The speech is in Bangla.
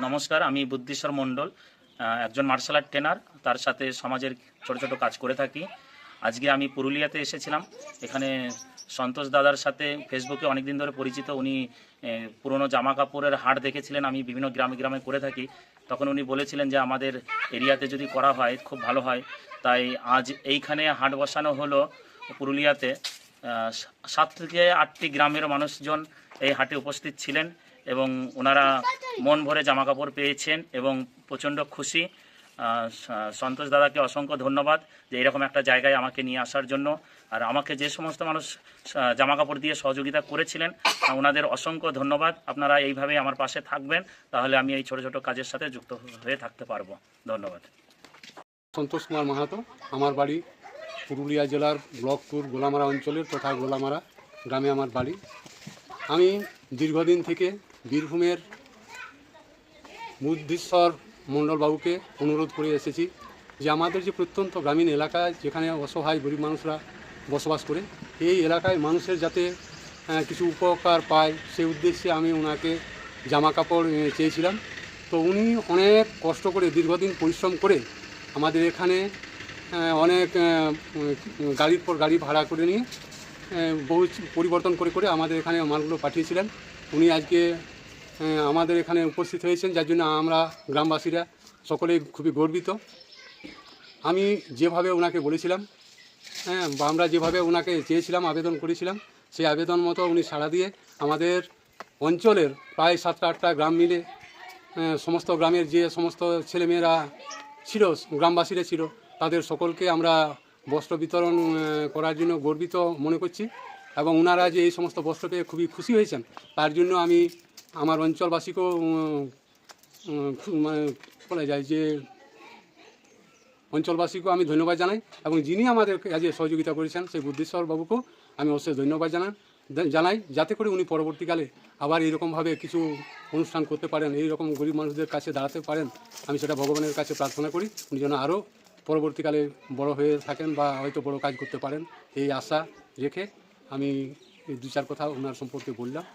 নমস্কার, আমি বুদ্ধিশ্বর মণ্ডল, একজন মার্শাল আর্ট ট্রেনার, তার সাথে সমাজের ছোট ছোট কাজ করে থাকি। আজকে আমি পুরুলিয়াতে এসেছিলাম। এখানে সন্তোষ দাদার সাথে ফেসবুকে অনেক দিন ধরে পরিচিত। উনি পুরনো জামা কাপড়ের হাট দেখেছিলেন, আমি বিভিন্ন গ্রামে গ্রামে করে থাকি। তখন উনি বলেছিলেন যে আমাদের এরিয়াতে যদি করা হয় খুব ভালো হয়। তাই আজ এইখানে হাট বসানো হলো পুরুলিয়াতে। 7 থেকে 8টি গ্রামের মানুষজন এই হাটে উপস্থিত ছিলেন এবং ওনারা মন ভরে জামা কাপড় পেয়েছেন এবং প্রচণ্ড খুশি। সন্তোষ দাদাকে অসংখ্য ধন্যবাদ যে এরকম একটা জায়গায় আমাকে নিয়ে আসার জন্য। আর আমাকে যে সমস্ত মানুষ জামা কাপড় দিয়ে সহযোগিতা করেছিলেন ওনাদের অসংখ্য ধন্যবাদ। আপনারা এইভাবেই আমার পাশে থাকবেন, তাহলে আমি এই ছোট ছোট কাজের সাথে যুক্ত হয়ে থাকতে পারবো। ধন্যবাদ। সন্তোষ কুমার মাহাতো, আমার বাড়ি পুরুলিয়া জেলার ব্লকপুর গোলামারা অঞ্চলের তথা গোলামারা গ্রামে আমার বাড়ি। আমি দীর্ঘদিন থেকে বীরভূমের বুদ্ধিশ্বর মণ্ডলবাবুকে অনুরোধ করে এসেছি যে আমাদের যে প্রত্যন্ত গ্রামীণ এলাকায় যেখানে অসহায় গরিব মানুষরা বসবাস করে, এই এলাকায় মানুষের যাতে কিছু উপকার পায় সেই উদ্দেশ্যে আমি ওনাকে জামা কাপড় চেয়েছিলাম। তো উনি অনেক কষ্ট করে দীর্ঘদিন পরিশ্রম করে আমাদের এখানে অনেক গাড়ির পর গাড়ি ভাড়া করে নিয়ে বহু পরিবর্তন করে করে আমাদের এখানে মালগুলো পাঠিয়েছিলেন। উনি আজকে আমাদের এখানে উপস্থিত হয়েছেন, যার জন্য আমরা গ্রামবাসীরা সকলেই খুবই গর্বিত। আমি যেভাবে ওনাকে বলেছিলাম, বা আমরা যেভাবে ওনাকে চেয়েছিলাম, আবেদন করেছিলাম, সেই আবেদন মতো উনি সাড়া দিয়ে আমাদের অঞ্চলের প্রায় 7টা 8টা গ্রাম মিলে সমস্ত গ্রামের যে সমস্ত ছেলেমেয়েরা ছিল, গ্রামবাসীরা ছিল, তাদের সকলকে আমরা বস্ত্র বিতরণ করার জন্য গর্বিত মনে করছি। এবং ওনারা যে এই সমস্ত বস্ত্র পেয়ে খুবই খুশি হয়েছেন, তার জন্য আমি আমার অঞ্চলবাসীকেও মানে বলা যায় যে অঞ্চলবাসীকেও আমি ধন্যবাদ জানাই। এবং যিনি আমাদের কাজে সহযোগিতা করেছেন সেই বুদ্ধিশ্বর বাবুকেও আমি অবশ্যই ধন্যবাদ জানাই, যাতে করে উনি পরবর্তীকালে আবার এইরকমভাবে কিছু অনুষ্ঠান করতে পারেন, এইরকম গরিব মানুষদের কাছে দাঁড়াতে পারেন। আমি সেটা ভগবানের কাছে প্রার্থনা করি, উনি যেন আরও পরবর্তীকালে বড় হয়ে থাকেন বা হয়তো বড় কাজ করতে পারেন, এই আশা রেখে আমি 2-4 কথা ওনার সম্পর্কে বললাম।